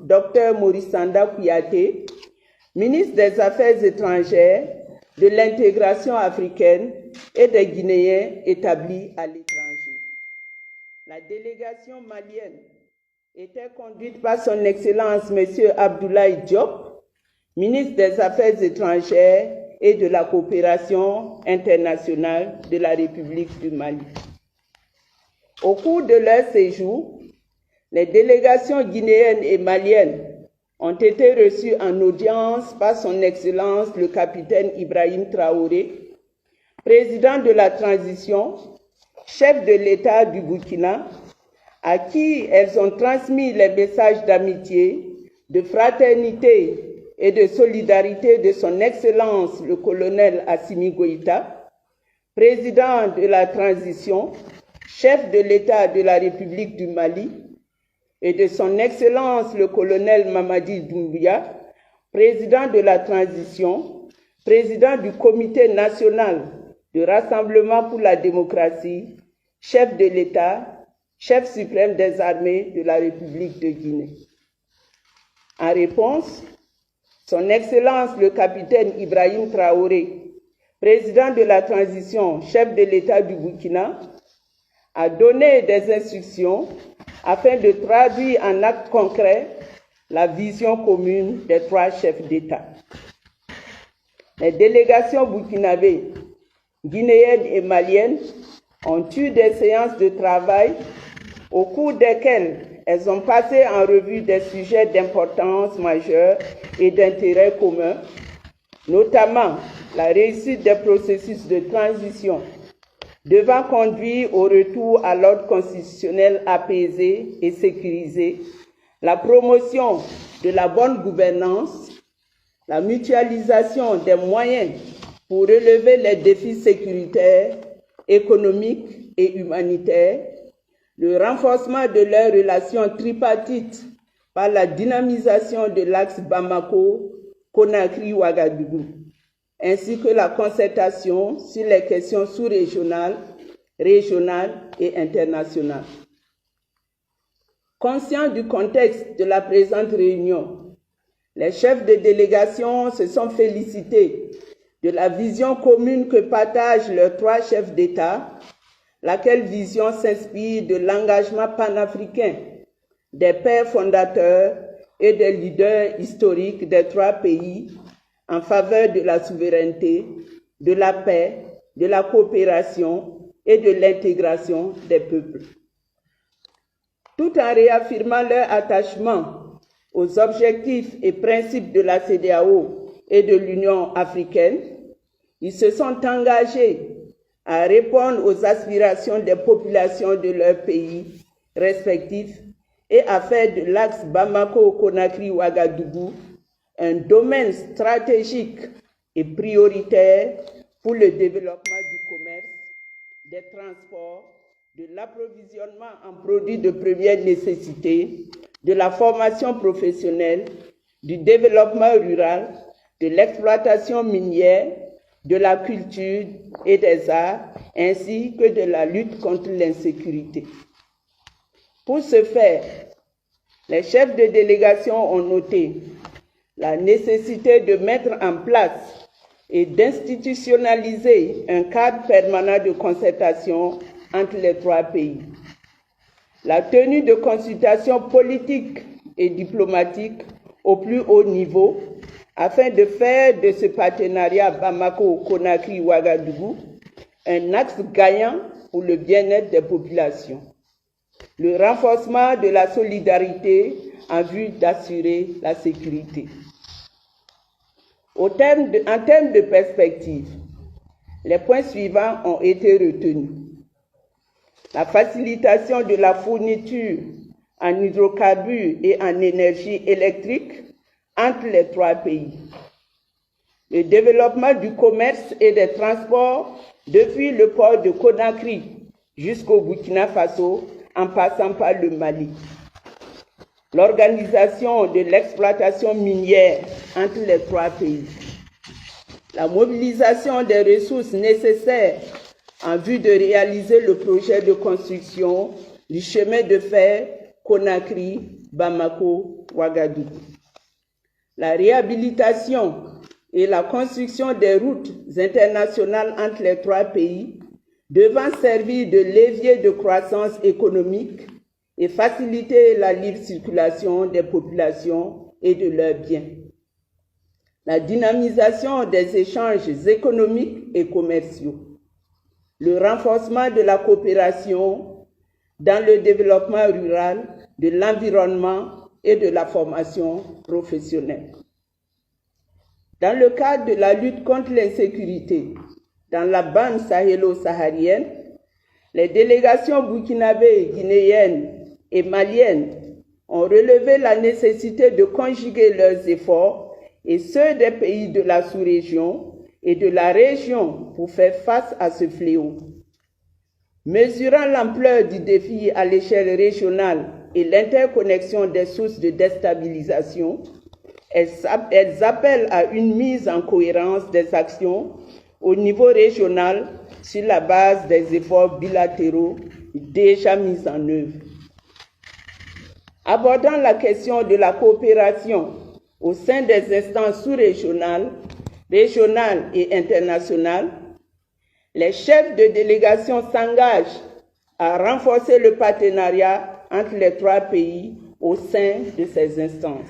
Dr Maurice Sanda Kouyaté, ministre des Affaires étrangères, de l'intégration africaine et des Guinéens établis à l'étranger. La délégation malienne était conduite par son Excellence M. Abdoulaye Diop, ministre des Affaires étrangères et de la coopération internationale de la République du Mali. Au cours de leur séjour, les délégations guinéennes et maliennes ont été reçues en audience par son Excellence le capitaine Ibrahim Traoré, président de la transition, chef de l'État du Burkina, à qui elles ont transmis les messages d'amitié, de fraternité et de solidarité de son Excellence le colonel Assimi Goïta, président de la transition, chef de l'État de la République du Mali, et de son Excellence le colonel Mamadi Doumbouya, président de la transition, président du Comité national de rassemblement pour la démocratie, chef de l'État, chef suprême des armées de la République de Guinée. En réponse, son Excellence le capitaine Ibrahim Traoré, président de la transition, chef de l'État du Burkina, a donné des instructions afin de traduire en actes concrets la vision commune des trois chefs d'État. Les délégations burkinabées, guinéennes et maliennes ont eu des séances de travail au cours desquelles elles ont passé en revue des sujets d'importance majeure et d'intérêt commun, notamment la réussite des processus de transition devant conduire au retour à l'ordre constitutionnel apaisé et sécurisé, la promotion de la bonne gouvernance, la mutualisation des moyens pour relever les défis sécuritaires, économiques et humanitaires, le renforcement de leurs relations tripartites par la dynamisation de l'axe Bamako-Conakry-Ouagadougou, ainsi que la concertation sur les questions sous-régionales, régionales et internationales. Conscients du contexte de la présente réunion, les chefs de délégation se sont félicités de la vision commune que partagent leurs trois chefs d'État, laquelle vision s'inspire de l'engagement panafricain des pères fondateurs et des leaders historiques des trois pays en faveur de la souveraineté, de la paix, de la coopération et de l'intégration des peuples. Tout en réaffirmant leur attachement aux objectifs et principes de la CEDEAO et de l'Union africaine, ils se sont engagés à répondre aux aspirations des populations de leurs pays respectifs et à faire de l'axe Bamako-Conakry-Ouagadougou un domaine stratégique et prioritaire pour le développement du commerce, des transports, de l'approvisionnement en produits de première nécessité, de la formation professionnelle, du développement rural, de l'exploitation minière, de la culture et des arts, ainsi que de la lutte contre l'insécurité. Pour ce faire, les chefs de délégation ont noté la nécessité de mettre en place et d'institutionnaliser un cadre permanent de concertation entre les trois pays. La tenue de consultations politiques et diplomatiques au plus haut niveau afin de faire de ce partenariat Bamako-Conakry-Ouagadougou un axe gagnant pour le bien-être des populations. Le renforcement de la solidarité en vue d'assurer la sécurité. En termes de perspective, les points suivants ont été retenus. La facilitation de la fourniture en hydrocarbures et en énergie électrique entre les trois pays. Le développement du commerce et des transports depuis le port de Conakry jusqu'au Burkina Faso en passant par le Mali. L'organisation de l'exploitation minière entre les trois pays. La mobilisation des ressources nécessaires en vue de réaliser le projet de construction du chemin de fer Conakry-Bamako Ouagadougou. La réhabilitation et la construction des routes internationales entre les trois pays devant servir de levier de croissance économique et faciliter la libre circulation des populations et de leurs biens. La dynamisation des échanges économiques et commerciaux. Le renforcement de la coopération dans le développement rural, de l'environnement et de la formation professionnelle. Dans le cadre de la lutte contre l'insécurité dans la bande sahélo-saharienne, les délégations burkinabées, guinéennes et maliennes ont relevé la nécessité de conjuguer leurs efforts et ceux des pays de la sous-région et de la région pour faire face à ce fléau. Mesurant l'ampleur du défi à l'échelle régionale et l'interconnexion des sources de déstabilisation, elles appellent à une mise en cohérence des actions au niveau régional sur la base des efforts bilatéraux déjà mis en œuvre. Abordant la question de la coopération au sein des instances sous-régionales, régionales et internationales, les chefs de délégation s'engagent à renforcer le partenariat entre les trois pays au sein de ces instances.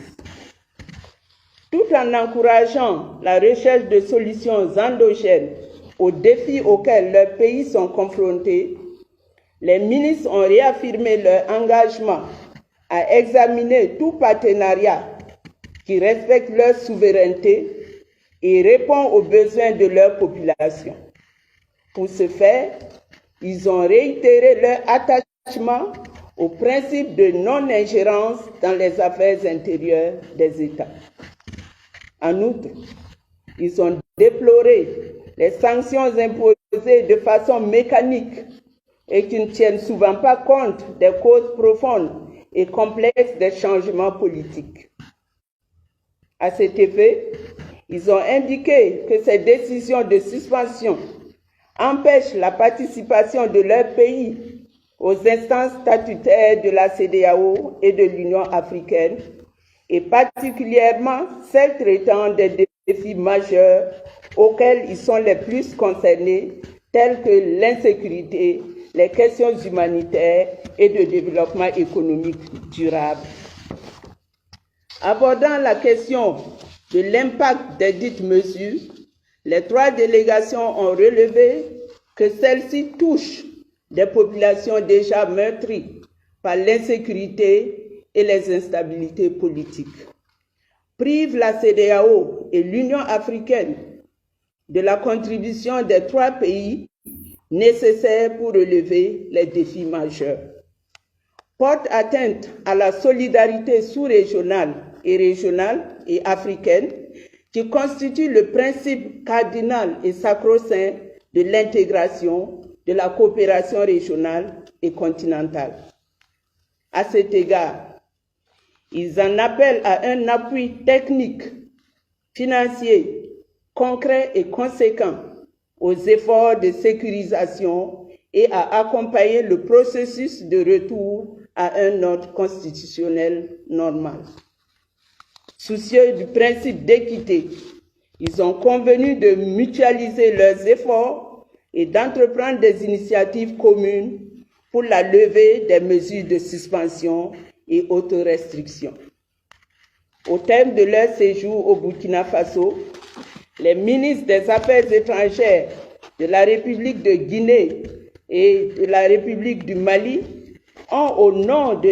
Tout en encourageant la recherche de solutions endogènes aux défis auxquels leurs pays sont confrontés, les ministres ont réaffirmé leur engagement à examiner tout partenariat qui respecte leur souveraineté et répond aux besoins de leur population. Pour ce faire, ils ont réitéré leur attachement au principe de non-ingérence dans les affaires intérieures des États. En outre, ils ont déploré les sanctions imposées de façon mécanique et qui ne tiennent souvent pas compte des causes profondes et complexes des changements politiques. À cet effet, ils ont indiqué que ces décisions de suspension empêchent la participation de leur pays aux instances statutaires de la CEDEAO et de l'Union africaine, et particulièrement celles traitant des défis majeurs auxquels ils sont les plus concernés, tels que l'insécurité, les questions humanitaires et de développement économique durable. Abordant la question de l'impact des dites mesures, les trois délégations ont relevé que celles-ci touchent des populations déjà meurtries par l'insécurité et les instabilités politiques, privent la CEDEAO et l'Union africaine de la contribution des trois pays nécessaires pour relever les défis majeurs, portent atteinte à la solidarité sous-régionale et régionale et africaine qui constitue le principe cardinal et sacro-saint de l'intégration, de la coopération régionale et continentale. À cet égard, ils en appellent à un appui technique, financier, concret et conséquent aux efforts de sécurisation et à accompagner le processus de retour à un ordre constitutionnel normal. Soucieux du principe d'équité, ils ont convenu de mutualiser leurs efforts et d'entreprendre des initiatives communes pour la levée des mesures de suspension et autorestriction. Au terme de leur séjour au Burkina Faso, les ministres des Affaires étrangères de la République de Guinée et de la République du Mali ont, au nom de